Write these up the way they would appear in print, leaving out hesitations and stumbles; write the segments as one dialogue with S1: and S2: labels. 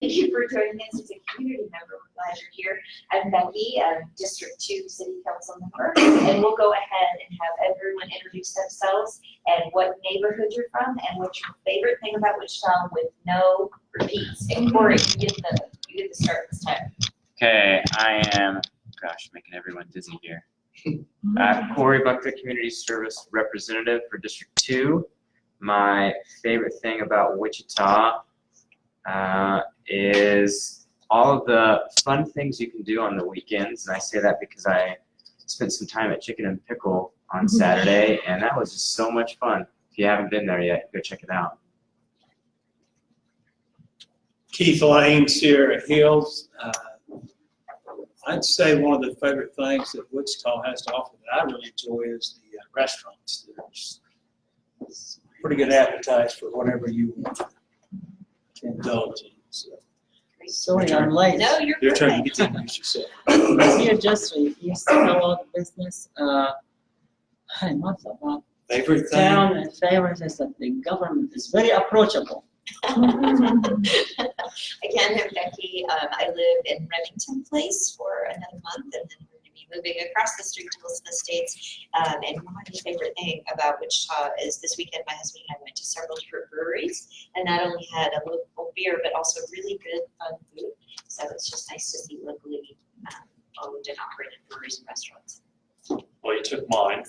S1: Thank you for joining us as a community member. We're glad you're here. I'm Becky, District 2 City Council member, and we'll go ahead and have everyone introduce themselves and what neighborhood you're from and what's your favorite thing about Wichita with no repeats. And Corey, you get the start this time.
S2: Okay, I am, gosh, making everyone dizzy here. Corey Buckner, Community Service Representative for District 2. My favorite thing about Wichita is all of the fun things you can do on the weekends. And I say that because I spent some time at Chicken and Pickle on Saturday, and that was just so much fun. If you haven't been there yet, go check it out.
S3: Keith Lane, Sierra Hills. I'd say one of the favorite things that Wichita has to offer that I really enjoy is the restaurants. There's pretty good appetite for whatever you want to indulge in. So,
S4: Sorry, I'm late.
S1: No, you're
S3: your turn. You
S1: perfect.
S3: get to introduce yourself.
S4: Here, just you still know the business. I'm not about
S3: Favorite thing?
S4: town and favors is that the government is very approachable.
S1: Again, I'm Becky. I live in Remington Place for another month, and then we're going to be moving across the street to Wilson Estates. And my favorite thing about Wichita is this weekend, my husband and I went to several different breweries, and not only had a local beer, but also really good, fun food. So it's just nice to see locally owned and operated breweries and restaurants.
S5: Well, you took mine.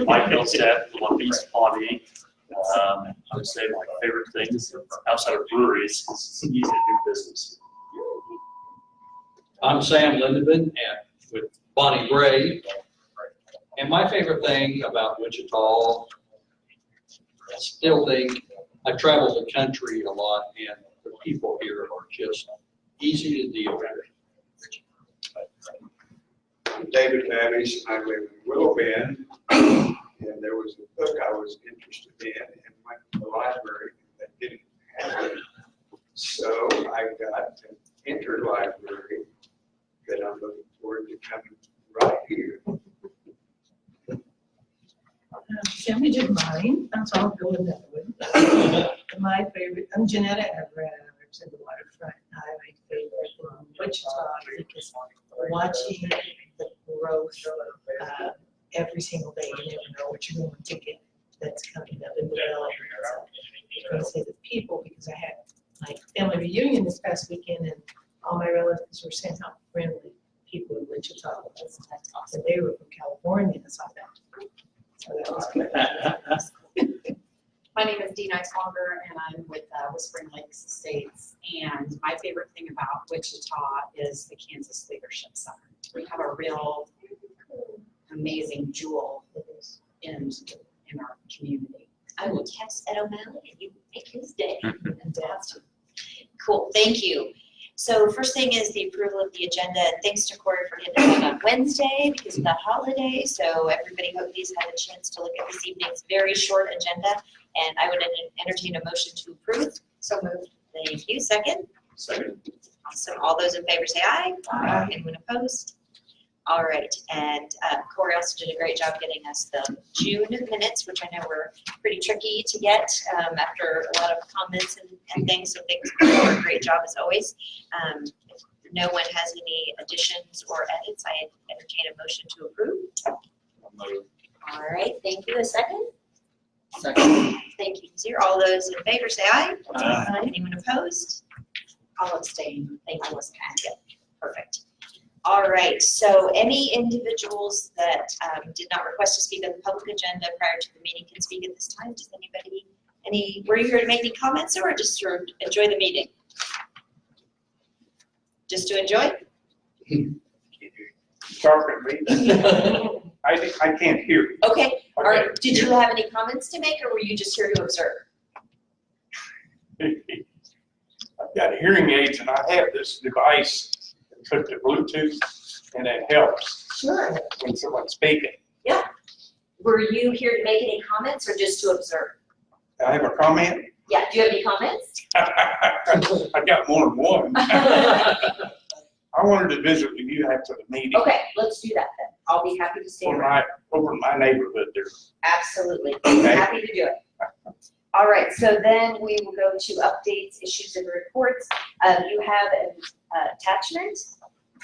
S5: Mike Hillstead, One Beast Pawnee. I would say my favorite things outside of breweries is easy to do business.
S6: I'm Sam Lindeman and with Bonnie Gray. And my favorite thing about Wichita, I still think I travel the country a lot and the people here are just easy to deal with.
S7: I'm David Babish, I live in Willow Bend, and there was a book I was interested in and went to the library that didn't have it. So I got an interlibrary that I'm looking forward to coming right here.
S8: Sammy did mine, that's all I'll go with that one. My favorite, I'm Janetta Everett, I live in the waterfront. My favorite from Wichita because watching the growth every single day, you never know what you're going to get that's coming up in development. So I'm going to say the people because I had my family reunion this past weekend and all my relatives were saying how friendly people in Wichita was. That's awesome. They were from California, so that was good.
S9: My name is Dee Nicelonger, and I'm with Whispering Lakes Estates. And my favorite thing about Wichita is the Kansas Leadership Center. We have a real amazing jewel in our community.
S1: I will text Ed O'Malley and you make his day. Fantastic. Cool, thank you. So first thing is the approval of the agenda. And thanks to Corey for getting it done on Wednesday because of the holiday. So everybody hopefully has had a chance to look at this evening's very short agenda. And I would entertain a motion to approve. So moved. Thank you. Second?
S5: Second.
S1: Awesome. All those in favor say aye.
S5: Aye.
S1: Anyone opposed? All right. And Corey also did a great job getting us the June minutes, which I know were pretty tricky to get after a lot of comments and things. So thanks for a great job as always. If no one has any additions or edits, I entertain a motion to approve. All right. Thank you. A second?
S4: Second.
S1: Thank you. Zero. All those in favor say aye.
S3: Aye.
S1: Anyone opposed?
S9: I'll abstain.
S1: Thank you. Perfect. All right. So any individuals that did not request to speak on the public agenda prior to the meeting can speak at this time. Does anybody, were you here to make any comments or just to enjoy the meeting? Just to enjoy?
S7: Sharpen me. I can't hear you.
S1: Okay.
S7: Okay.
S1: Did you have any comments to make or were you just here to observe?
S7: I've got hearing aids and I have this device that's hooked to Bluetooth and it helps
S1: Sure.
S7: when someone's speaking.
S1: Yeah. Were you here to make any comments or just to observe?
S7: I have a comment.
S1: Yeah. Do you have any comments?
S7: I got more than one. I wanted to visit with you after the meeting.
S1: Okay, let's do that then. I'll be happy to stay around.
S7: Over in my neighborhood there.
S1: Absolutely.
S7: Okay.
S1: Happy to do it. All right, so then we will go to updates, issues, and reports. You have an attachment,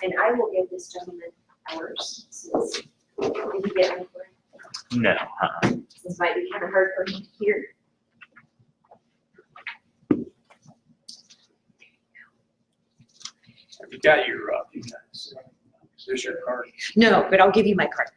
S1: and I will give this gentleman ours. Since, did you get one for him?
S2: No.
S1: This might be kind of hard for him to hear.
S3: You got your, is this your card?
S1: No, but I'll give you my card.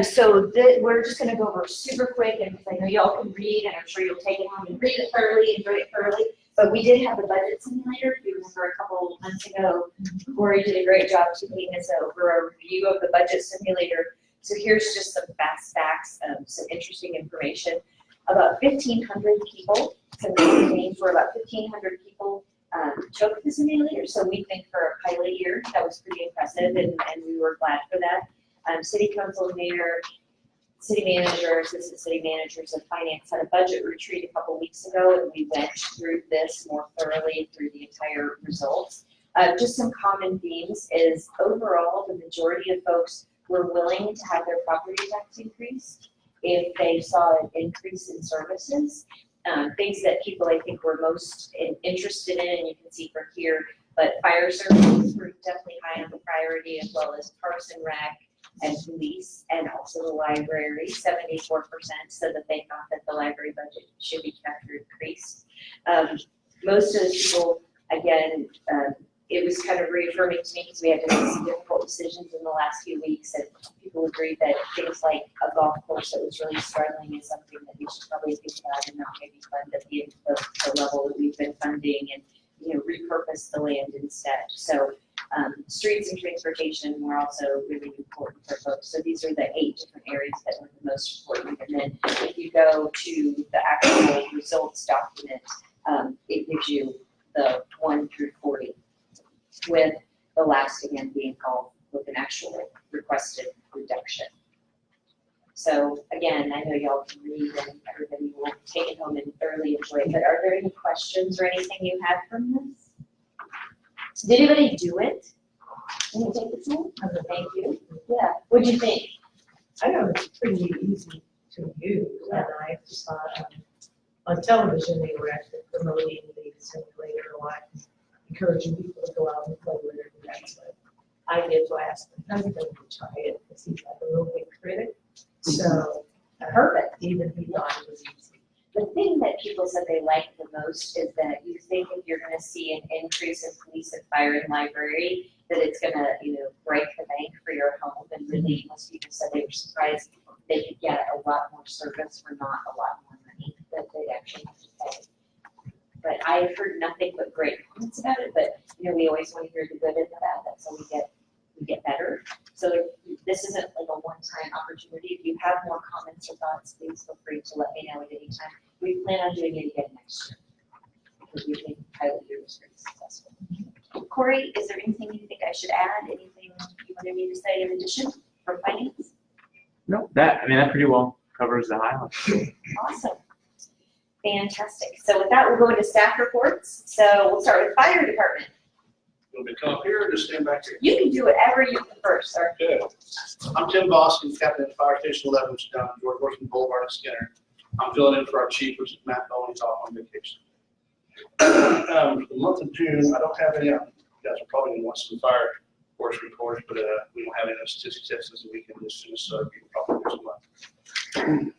S1: So we're just gonna go over super quick, and because I know y'all can read, and I'm sure you'll take it home and read it thoroughly, enjoy it thoroughly. But we did have the budget simulator, if you remember a couple months ago. Corey did a great job taking us over a review of the budget simulator. So here's just some fast facts, some interesting information. About 1,500 people, so for about 1,500 people took the simulator. So we think for a pilot year, that was pretty impressive, and we were glad for that. City council, mayor, city manager, assistant city managers, and finance had a budget retreat a couple weeks ago, and we went through this more thoroughly through the entire results. Just some common themes is overall, the majority of folks were willing to have their property tax increased if they saw an increase in services. Things that people I think were most interested in, and you can see from here, but fire services were definitely high on the priority, as well as parks and rec and police, and also the library. 74% said that they thought that the library budget should be kept or increased. Most of the people, again, it was kind of reaffirming to me because we had to make some difficult decisions in the last few weeks, and people agreed that things like a golf course that was really struggling is something that we should probably think about and not maybe fund at the level that we've been funding, and repurpose the land instead. So streets and transportation were also really important for folks. So these are the 8 different areas that were the most important. And then if you go to the actual results document, it gives you the 1 through 40, with the last again being called with an actual requested reduction. So again, I know y'all can read and everybody will take it home and thoroughly enjoy it, but are there any questions or anything you had from this? Did anybody do it? Can you take this home? Thank you. Yeah, what'd you think?
S8: I know it's pretty easy to use, and I just saw on television, they were actually promoting the simulator a lot, encouraging people to go out and play with it, and that's what I did. So I asked my husband to try it, because he's like a real big critic. So,
S1: Perfect.
S8: even he thought it was easy.
S1: The thing that people said they liked the most is that you think if you're gonna see an increase in police and fire and library, that it's gonna, break the bank for your home. And really, most people said they were surprised they could get a lot more service for not a lot more money that they'd actually have to pay. But I've heard nothing but great comments about it, but, we always want to hear the good and the bad, that's how we get better. So this isn't like a one-time opportunity. If you have more comments or thoughts, please feel free to let me know at any time. We plan on doing it again next year, because we think pilot year was pretty successful. Corey, is there anything you think I should add? Anything you wanted me to say in addition from finance?
S2: No, that pretty well covers the highlights.
S1: Awesome. Fantastic. So with that, we'll go into staff reports. So we'll start with fire department.
S10: You want me to come up here or just stand back here?
S1: You can do whatever you prefer, sir.
S10: Good. I'm Tim Boston, captain at Fire Station 11, which is down on George Washington Boulevard in Skinner. I'm filling in for our chief, which is Matt Bowen. He's off on vacation. For the month of June, I don't have any. You guys are probably going to want some fire force reports, but we don't have any statistics yet since the weekend as soon as so you can probably do some month.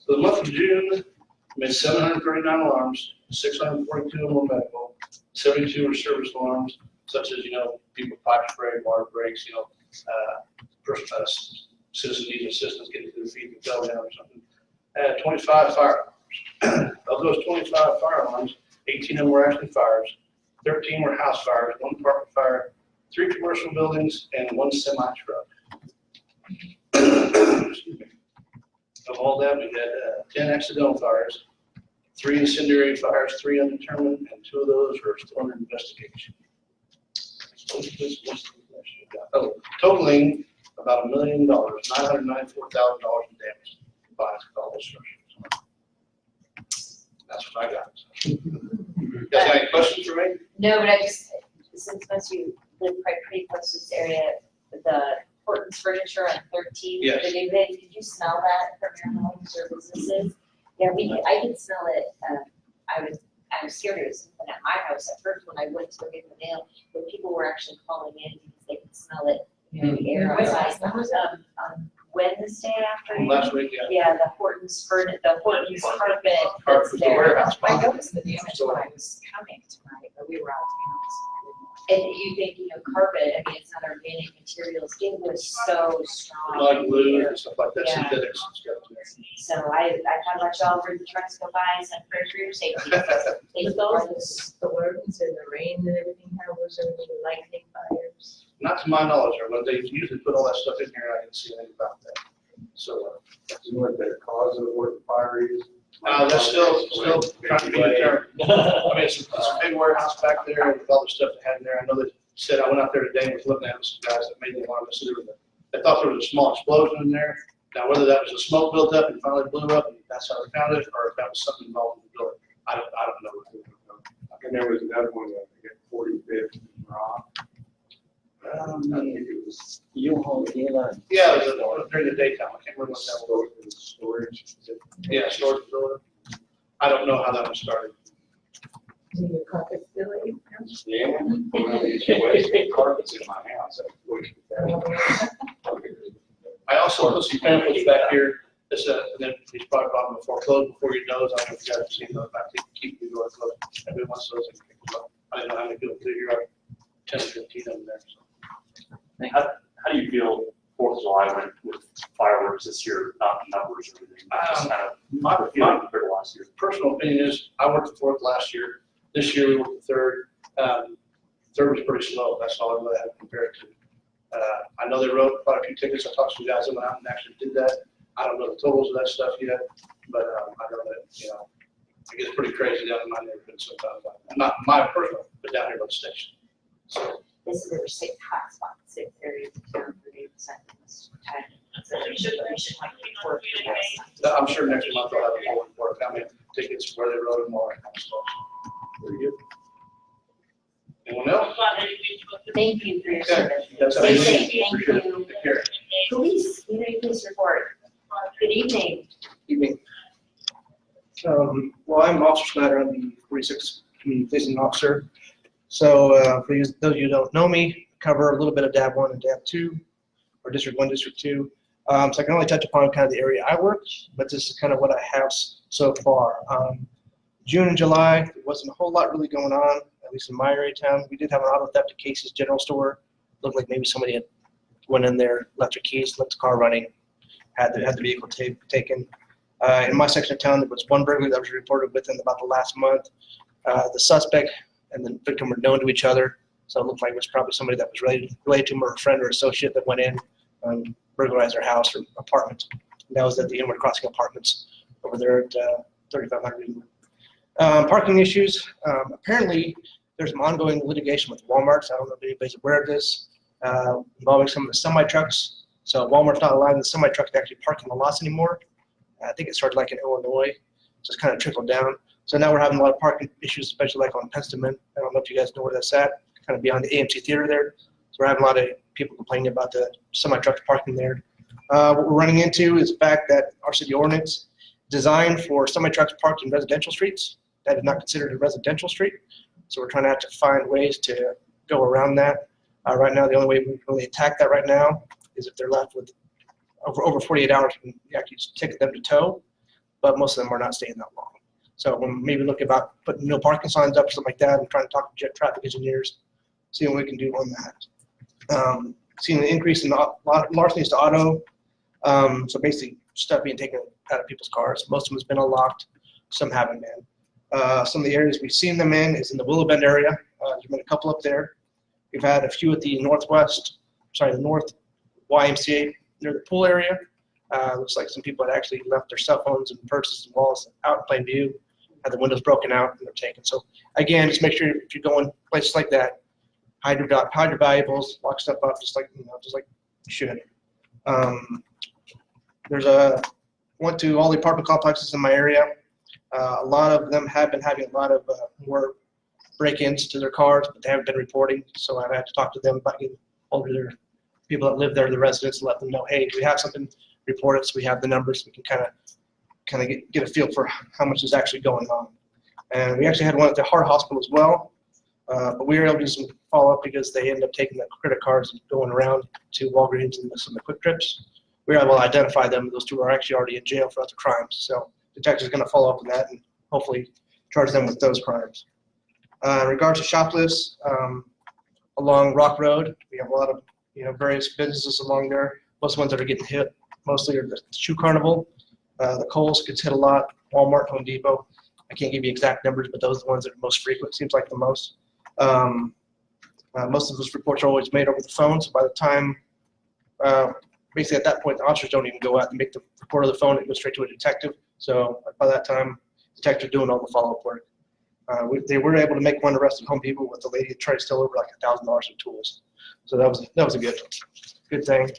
S10: For the month of June, we made 739 alarms, 642 of them were medical, 72 were service alarms, such as, people pipe spray, water breaks, citizen needs assistance getting to their feet and fell down or something. 25 fire alarms. Of those 25 fire alarms, 18 of them were actually fires, 13 were house fires, 1 apartment fire, 3 commercial buildings, and 1 semi-truck. Excuse me. Of all that, we had 10 accidental fires, 3 incendiary fires, 3 undetermined, and 2 of those are still under investigation. Totaling about $1 million, $994,000 in damage combined with all those structures. That's what I got. You guys got any questions for me?
S1: No, but I just, since most of you live pretty close to this area, the Horton's Furniture on 13th,
S10: Yes.
S1: the new bid, could you smell that from your homes or businesses? Yeah, I could smell it. I was scared it was something at my house at first when I went to get the mail, but people were actually calling in because they could smell it in the air
S8: When
S1: outside.
S8: was
S1: On Wednesday afternoon.
S10: Last week, yeah.
S1: Yeah, the Hortons carpet
S10: Carpet,
S1: that's
S10: the
S1: there.
S10: warehouse.
S9: I noticed the damage when I was coming tonight, but we were out of town.
S1: And you think, carpet, I mean, it's not organic materials, it was so strong.
S10: Like glue and stuff like that,
S1: Yeah.
S10: synthetics and stuff.
S1: So I kind of let y'all bring the trucks go by and send prayers for your safety. Take
S8: All
S1: those.
S8: the storms and the rain and everything, how was there any lightning fires?
S10: Not to my knowledge, or when they usually put all that stuff in here, I didn't see anything about that. So,
S7: Do you know what the cause of what the fire is?
S10: they're still trying to be determined. I mean, it's a big warehouse back there with all the stuff they had in there. I know they said, I went out there today and was looking at some guys that made the alarm. They thought there was a small explosion in there. Now, whether that was the smoke built up and finally blew up and that's how they found it, or if that was something involved in the building, I don't know.
S7: And there was another one that hit 45th and Rock. I think it was
S4: U-Haul dealer.
S10: Yeah, it was during the daytime. I can't remember what that was.
S7: storage.
S10: Yeah, storage facility. I don't know how that one started.
S8: Is your carpet still in?
S7: Yeah. Well, carpets in my house.
S10: I also put some pamphlets back here. This, and then these probably bought them before, close before your nose. I don't know if you guys have seen those. I think keep your door closed. Every once in a while, they pick them up. I didn't know how many people do here. 10 or 15 of them there. So.
S5: How do you feel 4th of July went with fireworks this year, not numbers or anything? Just kind of
S10: My
S5: feeling compared to last year.
S10: personal opinion is, I worked the 4th last year. This year we worked the 3rd. 3rd was pretty slow. That's all I really have to compare it to. I know they wrote quite a few tickets. I talked to the guys that went out and actually did that. I don't know the totals of that stuff yet, but I know that, it gets pretty crazy down in my neighborhood sometimes. Not my personal, but down here by the station. So,
S1: This is our 6 hotspot, 6 areas of town for the this time. So we should like work for that.
S10: I'm sure next month I'll have a full report, how many tickets, where they wrote them, all that kind of stuff. Very good. Anyone else?
S1: Thank you for your
S10: Okay.
S1: service.
S10: That's how
S1: Stay
S10: you
S1: safe.
S10: do it.
S1: Thank
S10: Appreciate it.
S1: you.
S10: Take care.
S1: Police, police report. Good evening.
S11: Evening. Well, I'm Officer Snyder. I'm the 46th Community Policing Officer. So for those of you who don't know me, I cover a little bit of DAB 1 and DAB 2, or District 1, District 2. So I can only touch upon kind of the area I work, but this is kind of what I have so far. June and July, there wasn't a whole lot really going on, at least in my area of town. We did have an auto theft at Casey's General Store. Looked like maybe somebody had went in there, left their keys, left the car running, had the vehicle taken. In my section of town, there was one burglary that was reported within about the last month. The suspect and the victim were known to each other, so it looked like it was probably somebody that was related to him, or a friend or associate that went in and burglarized their house or apartment. And that was at the Inward Crossing Apartments over there at 3500 Inward. Parking issues. Apparently, there's some ongoing litigation with Walmarts. I don't know if anybody's aware of this, involving some of the semi-trucks. So Walmart's not allowing the semi-trucks to actually park in the lots anymore. I think it started like in Illinois, just kind of trickled down. So now we're having a lot of parking issues, especially like on Penstemon. I don't know if you guys know where that's at, kind of beyond the AMC Theater there. So we're having a lot of people complaining about the semi-trucks parking there. What we're running into is the fact that our city ordinance designed for semi-trucks parked in residential streets. That is not considered a residential street. So we're trying to have to find ways to go around that. Right now, the only way we can really attack that right now is if they're left with over 48 hours, we can actually ticket them to tow, but most of them are not staying that long. So we're maybe looking about putting no parking signs up or something like that, and trying to talk to traffic engineers, see what we can do on that. Seeing an increase in larcenies to auto, so basically stuff being taken out of people's cars. Most of them has been unlocked, some haven't been. Some of the areas we've seen them in is in the Willow Bend area. There's been a couple up there. We've had a few at the north YMCA near the pool area. Looks like some people had actually left their cell phones and purses and wallets out in plain view, had the windows broken out and they're taken. So again, just make sure if you're going places like that, hide your valuables, lock stuff up just like you should. Went to all the apartment complexes in my area. A lot of them have been having a lot of more break-ins to their cars, but they haven't been reporting. So I've had to talk to them about getting hold of their people that live there, the residents, and let them know, hey, do we have something, report it so we have the numbers. We can kind of kind of get a feel for how much is actually going on. And we actually had one at the heart hospital as well, but we were able to do some follow-up because they ended up taking the credit cards and going around to Walgreens and some of the Quick Trips. We were able to identify them. Those two are actually already in jail for other crimes. So detectives are going to follow up on that and hopefully charge them with those crimes. In regards to shoplifts, along Rock Road, we have a lot of various businesses along there. Most ones that are getting hit mostly are the Shoe Carnival, the Kohl's gets hit a lot, Walmart, Home Depot. I can't give you exact numbers, but those are the ones that are most frequent. Seems like the most. Most of those reports are always made over the phone. So by the time, basically at that point, the officers don't even go out and make the report of the phone. It goes straight to a detective. So by that time, detectives are doing all the follow-up work. They were able to make one arrest at Home Depot with the lady that tried to steal over like $1,000 in tools. So that was a good thing.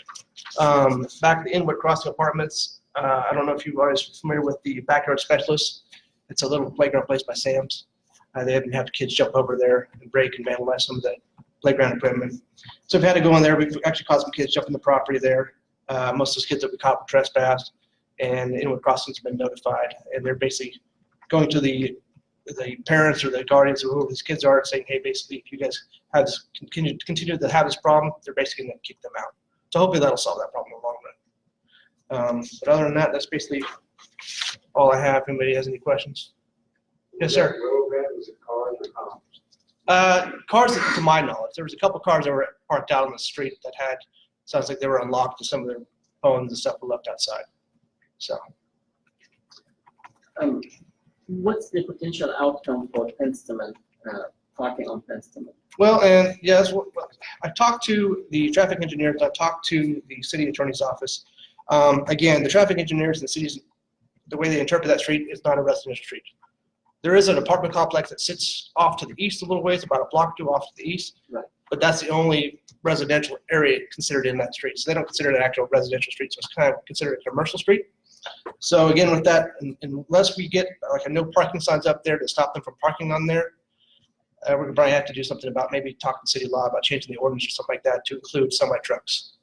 S11: Back at the Inwood Crossing Apartments, I don't know if you guys are familiar with the Backyard Specialist. It's a little playground place by Sam's. They haven't had kids jump over there and break and vandalize some of the playground equipment. So we've had to go in there. We've actually caught some kids jumping the property there. Most of those kids that we caught were trespassed, and the Inwood Crossing's been notified, and they're basically going to the parents or the guardians or whoever these kids are and saying, hey, basically, if you guys have this, continue to have this problem, they're basically going to kick them out. So hopefully that'll solve that problem in the long run. But other than that, that's basically all I have. If anybody has any questions. Yes, sir.
S7: Was it cars or homes?
S11: Cars, to my knowledge, there was a couple cars that were parked out on the street that had, sounds like they were unlocked and some of their phones and stuff were left outside. So.
S4: What's the potential outcome for Penstemon, parking on Penstemon?
S11: Well, and yes, I've talked to the traffic engineers. I've talked to the city attorney's office. Again, the traffic engineers and the cities, the way they interpret that street is not a residential street. There is an apartment complex that sits off to the east a little ways, about a block or two off to the east.
S4: Right.
S11: But that's the only residential area considered in that street. So they don't consider it an actual residential street. So it's kind of considered a commercial street. So again, with that, unless we get like a no parking signs up there to stop them from parking on there, we're gonna probably have to do something about maybe talking to city law about changing the ordinance or something like that to include semi trucks.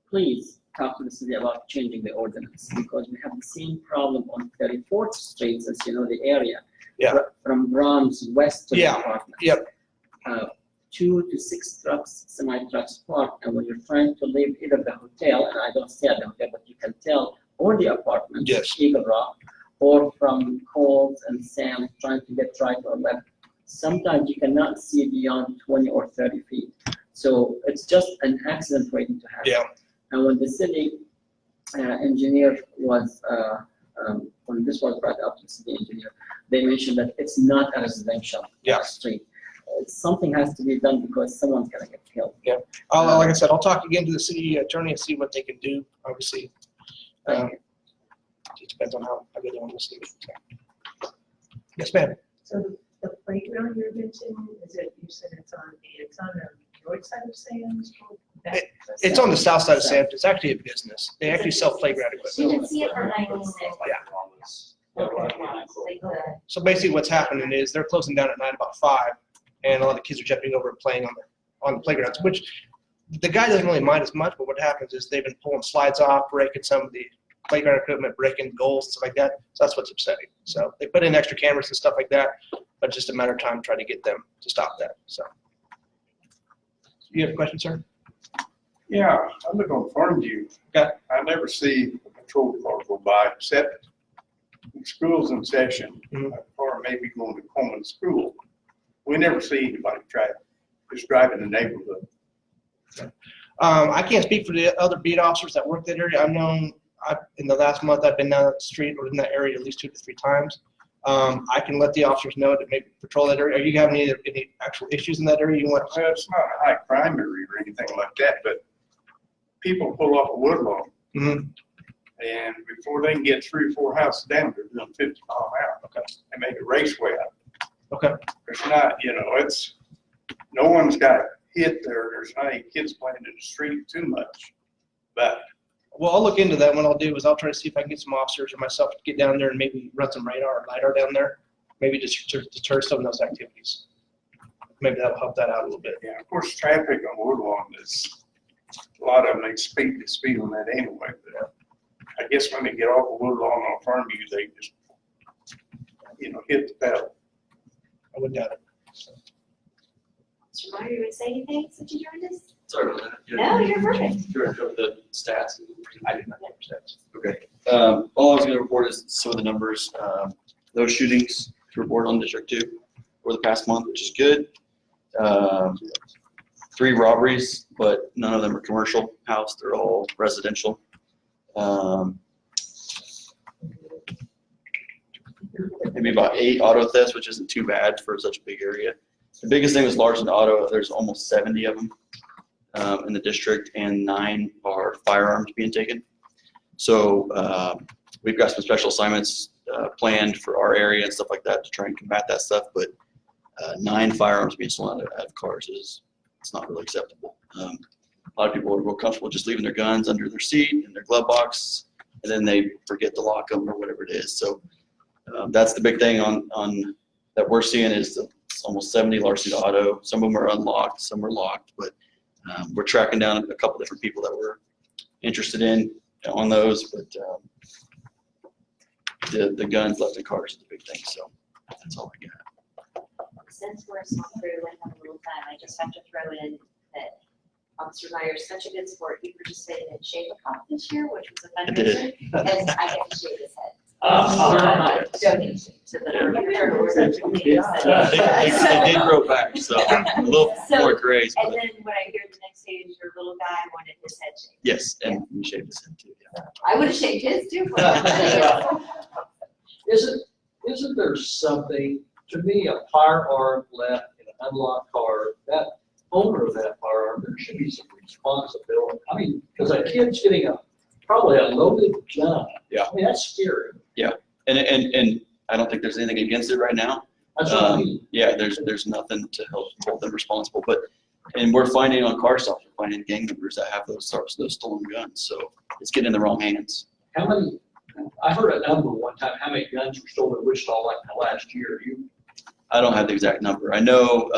S4: Please talk to the city about changing the ordinance, because we have the same problem on 34th Street, as you know, the area.
S11: Yeah.
S4: From Brahms west to the apartment.
S11: Yep.
S4: 2 to 6 trucks, semi-trucks parked, and when you're trying to leave either the hotel, and I don't stay at the hotel, but you can tell, or the apartment,
S11: Yes.
S4: Eagle Rock, or from Kohl's and Sam trying to get right or left, sometimes you cannot see beyond 20 or 30 feet. So it's just an accident waiting to happen.
S11: Yeah.
S4: And when the city engineer was, when this was brought up to the city engineer, they mentioned that it's not a residential street. Something has to be done because someone's gonna get killed.
S11: Yeah. Like I said, I'll talk again to the city attorney and see what they can do. Obviously, it depends on how good they want to listen to me. So. Yes, ma'am.
S8: So the playground you're mentioning, is it, you said it's on the north side of Sam's?
S11: It's on the south side of Sam's. It's actually a business. They actually sell playground
S1: You
S11: equipment.
S1: can see it from 96.
S11: So basically what's happening is they're closing down at 9 about 5, and a lot of kids are jumping over and playing on the playgrounds, which the guy doesn't really mind as much, but what happens is they've been pulling slides off, breaking some of the playground equipment, breaking goals, stuff like that. So that's what's upsetting. So they put in extra cameras and stuff like that, but it's just a matter of time trying to get them to stop that. So you have a question, sir?
S7: Yeah, I live on Farmview.
S11: Okay.
S7: I never see a patrol car go by except when school's in session, or maybe going to Coleman School. We never see anybody just driving the neighborhood.
S11: I can't speak for the other beat officers that work that area. I've known in the last month I've been down that street or in that area at least 2 to 3 times. I can let the officers know to maybe patrol that area. Are you having any actual issues in that area? You want?
S7: Well, it's not a high crime area or anything like that, but people pull off a Woodlawn, and before they can get 3 or 4 houses down, they're doing 50 miles an hour.
S11: Okay.
S7: They make a raceway out of it.
S11: Okay.
S7: There's not, it's no one's got hit there. There's not any kids playing in the street too much, but.
S11: Well, I'll look into that. What I'll do is I'll try to see if I can get some officers or myself to get down there and maybe run some radar or LiDAR down there, maybe just to deter some of those activities. Maybe that'll help that out a little bit.
S7: Yeah, of course, traffic on Woodlawn is, a lot of them, they speed on that anyway, but
S10: I guess when they get off a little long on Farmview, they just, hit the pedal.
S11: I would doubt it.
S1: Mr. Meyer, you would say anything since you joined us?
S12: Sorry about that.
S1: No, you're perfect.
S12: You're gonna cover the stats. I did not cover stats. Okay. All I was gonna report is some of the numbers. Those shootings to report on District 2 for the past month, which is good. 3 robberies, but none of them are commercial house. They're all residential. Maybe about 8 auto thefts, which isn't too bad for such a big area. The biggest thing was Larson Auto. There's almost 70 of them in the district, and 9 are firearms being taken. So we've got some special assignments planned for our area and stuff like that to try and combat that stuff. But 9 firearms being stolen out of cars it's not really acceptable. A lot of people are real comfortable just leaving their guns under their seat in their glove box, and then they forget to lock them or whatever it is. So that's the big thing on that we're seeing is it's almost 70 Larson Auto. Some of them are unlocked, some are locked, but we're tracking down a couple different people that we're interested in on those. But the guns left in cars is the big thing. So that's all I got.
S1: Since we're small crew and have a little time, I just have to throw in that Officer Meyer is such a good sport. He participated in Shape a Cop this year, which was a
S12: I did.
S1: fundraiser, and I got to shave his head. Donation to the.
S12: They did grow back, so a little more grace.
S1: And
S12: But
S1: then when I hear the next day is your little guy wanted his head shaved.
S12: yes, and we shaved his head too. Yeah.
S1: I would have shaved his too.
S6: Isn't there something, to me, a firearm left in an unlocked car, that owner of that firearm, there should be some responsibility. I mean, because a kid's getting probably a loaded gun.
S12: Yeah.
S6: I mean, that's scary.
S12: And I don't think there's anything against it right now.
S6: That's what I mean.
S12: Yeah, there's nothing to help hold them responsible. And we're finding on car stops, we're finding gang members that have those stolen guns. So it's getting in the wrong hands.
S6: How many, I heard a number one time, how many guns were stolen in Wichita like in the last year?
S12: I don't have the exact number. I know.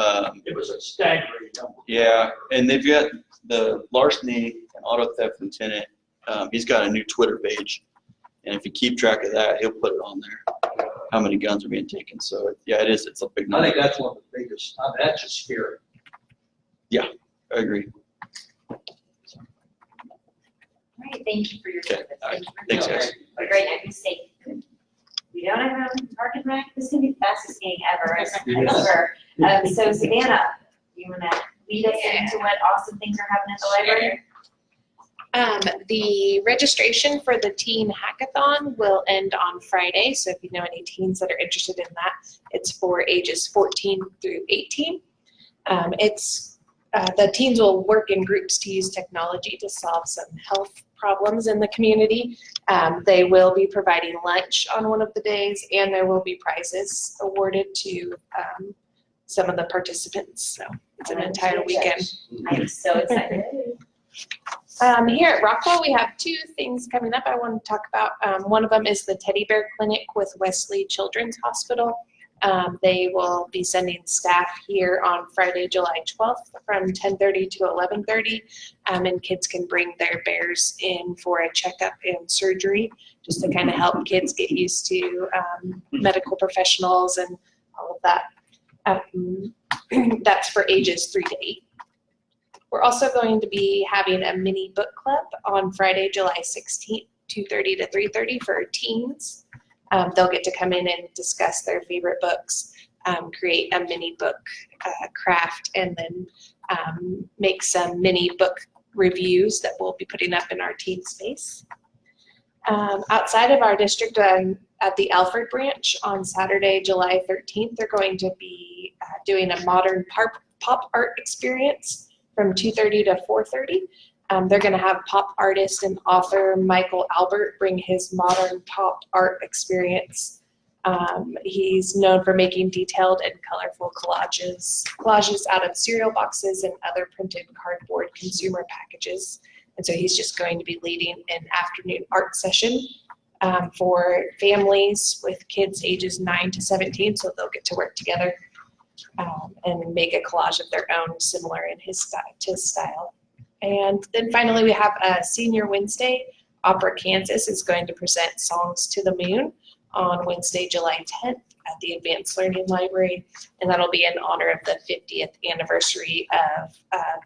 S6: It was a staggering number.
S12: Yeah, and they've got the larceny and auto theft lieutenant. He's got a new Twitter page, and if you keep track of that, he'll put it on there, how many guns are being taken. So yeah, it's a big
S6: I
S12: number.
S6: think that's one of the biggest, I mean, that's just scary.
S12: I agree.
S1: All right, thank you for your
S12: Okay,
S1: service.
S12: all right.
S1: Thank you for
S12: Thanks,
S1: being
S12: guys.
S1: here. Great night, be safe. We don't have a park and rec, this is gonna be the fastest meeting ever, I swear. So Savannah, you wanna lead us into what awesome things are happening at the library?
S13: The registration for the teen hackathon will end on Friday, so if you know any teens that are interested in that, it's for ages 14 through 18. The teens will work in groups to use technology to solve some health problems in the community. They will be providing lunch on one of the days, and there will be prizes awarded to some of the participants, so it's an entire weekend.
S1: I am so excited.
S13: Here at Rockwell, we have 2 things coming up I want to talk about. One of them is the Teddy Bear Clinic with Wesley Children's Hospital. They will be sending staff here on Friday, July 12th from 10:30 to 11:30, and kids can bring their bears in for a checkup and surgery just to kind of help kids get used to medical professionals and all of that. That's for ages 3 to 8. We're also going to be having a mini book club on Friday, July 16th, 2:30 to 3:30 for teens. They'll get to come in and discuss their favorite books, create a mini book craft, and then make some mini book reviews that we'll be putting up in our teen space. Outside of our district, at the Alfred branch on Saturday, July 13th, they're going to be doing a modern pop art experience from 2:30 to 4:30. They're going to have pop artist and author Michael Albert bring his modern pop art experience. He's known for making detailed and colorful collages out of cereal boxes and other printed cardboard consumer packages. And so he's just going to be leading an afternoon art session for families with kids ages 9 to 17, so they'll get to work together and make a collage of their own similar in his style. And then finally we have a Senior Wednesday Opera Kansas is going to present Songs to the Moon on Wednesday, July 10th at the Advanced Learning Library, and that'll be in honor of the 50th anniversary of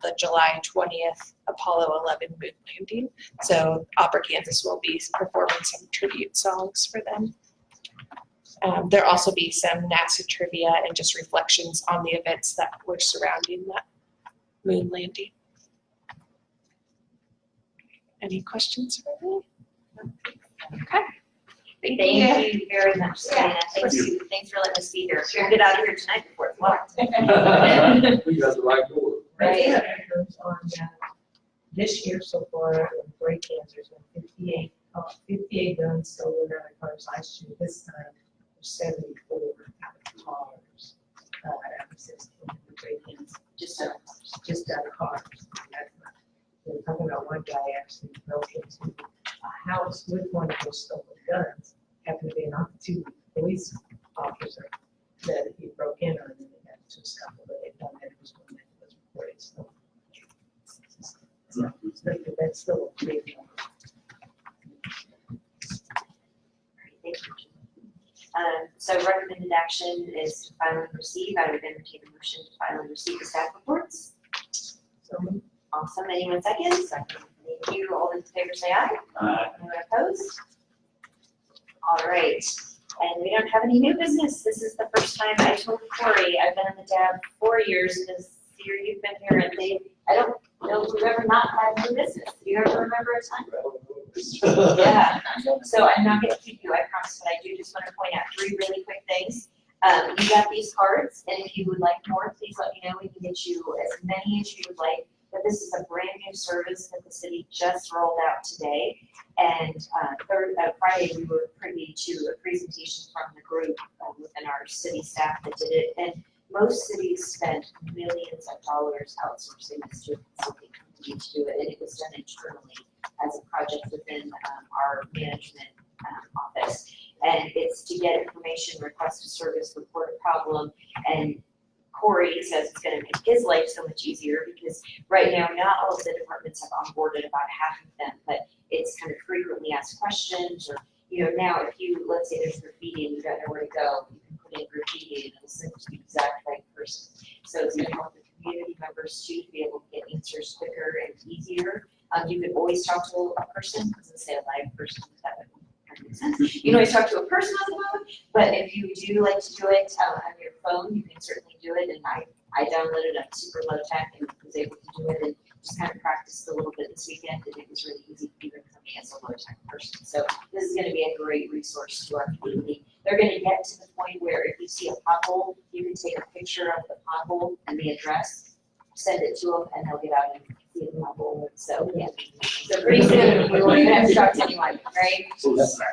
S13: the July 20th Apollo 11 moon landing. So Opera Kansas will be performing some tribute songs for them. There'll also be some NASA trivia and just reflections on the events that were surrounding that moon landing. Any questions for me? Okay.
S1: Thank you very much, Diana. Thanks for letting us be here. We'll get out of here tonight before it's locked.
S6: We got the right door.
S1: Right.
S8: On this year so far, in break cancers, 58 guns stolen out of cars last year. This time, 74 out of cars. Out of 16 break-ins, just out of cars. That's not- We're talking about one guy actually broke into a house with one of those stolen guns, happened to be an off-duty police officer that he broke in on, and they had to stop it, but they found that it was one that was reported stolen. So that's still a big number.
S1: Thank you. So recommended action is to file and receive. I would entertain a motion to file and receive the staff reports.
S8: So
S1: Awesome. Anyone second? Second. Thank you. All in favor say aye.
S3: Aye.
S1: Anyone opposed? All right. And we don't have any new business. This is the first time I told Corey, I've been on the DAB 4 years, this year you've been here, and I don't know if we've ever not had new business. Do you ever remember a time? Yeah. So I'm not gonna keep you, I promise, but I do just want to point out 3 really quick things. You got these cards, and if you would like more, please let me know. We can get you as many as you would like. But this is a brand new service that the city just rolled out today. And Friday, we were privy to a presentation from the group within our city staff that did it. And most cities spend millions of dollars outsourcing this to a consulting company to do it. And it was done internally as a project within our management office. And it's to get information, request a service, report a problem, and Corey says it's gonna make his life so much easier because right now, not all of the departments have onboarded about half of them, but it's kind of frequently asked questions or, now if you, let's say there's graffiti and you don't know where to go, you can put in graffiti and it'll send it to the exact right person. So it's gonna help the community members too to be able to get answers quicker and easier. You could always talk to a person, I was gonna say a live person, but that would make sense. You can always talk to a person on the phone, but if you do like to do it on your phone, you can certainly do it. And I downloaded it on super low tech and was able to do it and just kind of practiced a little bit this weekend. And it was really easy even for me as a low tech person. So this is going to be a great resource to our community. They're going to get to the point where if you see a pothole, you can take a picture of the pothole and the address, send it to them, and they'll get out and see the pothole. So yeah. So pretty soon we won't even have to talk to anyone, right?
S6: So that's an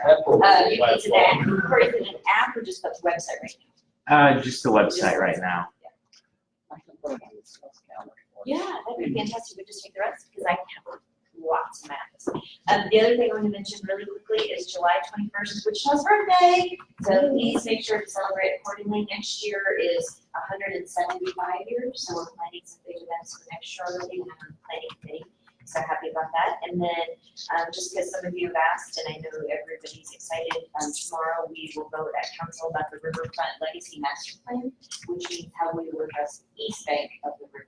S6: app.
S1: It's an app, or is it an app or just the website right now?
S2: Just the website right now.
S1: Yeah, that'd be fantastic. We just take the rest because I have lots of maps. The other thing I want to mention really quickly is July 21st is Wichita's birthday. So please make sure to celebrate accordingly. Next year is 175 years, so we're planning some big events for next year already. We have a planning committee. So happy about that. And then just because some of you have asked, and I know everybody's excited, tomorrow we will vote at council about the Riverfront Legacy Master Plan, which means how we will address the east bank of the river.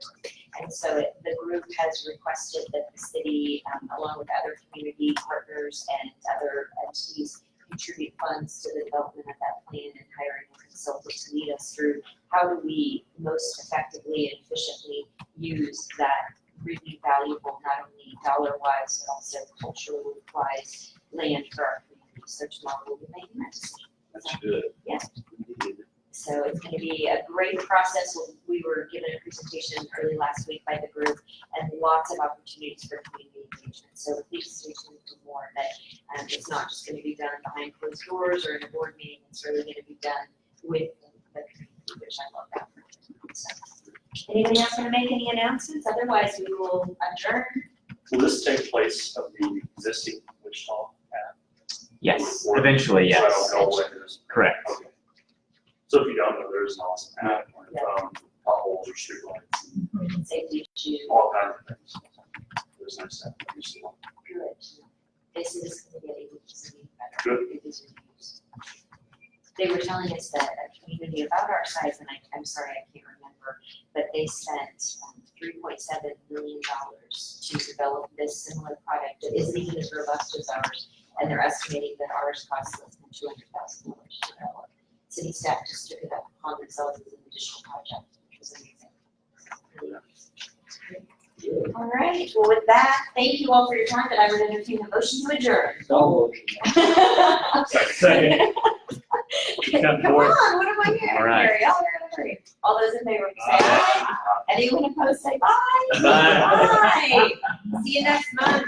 S1: And so the group has requested that the city, along with other community partners and other entities, contribute funds to the development of that plan and hiring a consultant to lead us through how do we most effectively and efficiently use that really valuable, not only dollar-wise, but also cultural-wise land for our community. So tomorrow we'll be making that decision.
S5: That's good.
S1: Yeah. So it's going to be a great process. We were given a presentation early last week by the group and lots of opportunities for community engagement. So please stay tuned for more. But it's not just going to be done behind closed doors or in a board meeting. It's really going to be done with the community, which I love that. So, anybody else want to make any announcements? Otherwise, we will adjourn.
S5: Will this take place of the existing Wichita app?
S2: Yes,
S5: Or-
S2: eventually,
S5: So I
S2: yes.
S5: don't know when there's.
S2: Correct.
S5: Okay. So if you don't know, there's an awesome app on your phone, potholes or streetlights,
S1: Safety issue.
S5: all kinds of things. There's nice stuff.
S1: Good. Yes, it is going to get able to be better. It is used. They were telling us that a community about our size, and I'm sorry, I can't remember, but they spent $3.7 million to develop this similar product that isn't even as robust as ours, and they're estimating that ours costs less than $200,000 to develop. City staff just took it up upon themselves as an additional project, which was amazing. All right, well, with that, thank you all for your time, but I would entertain a motion to adjourn.
S6: So,
S3: Second.
S1: Come on, what am I hearing
S2: All right.
S1: here? Y'all are in a hurry. All those in favor say aye. Anyone opposed say bye.
S3: Bye.
S1: Bye. See you next month.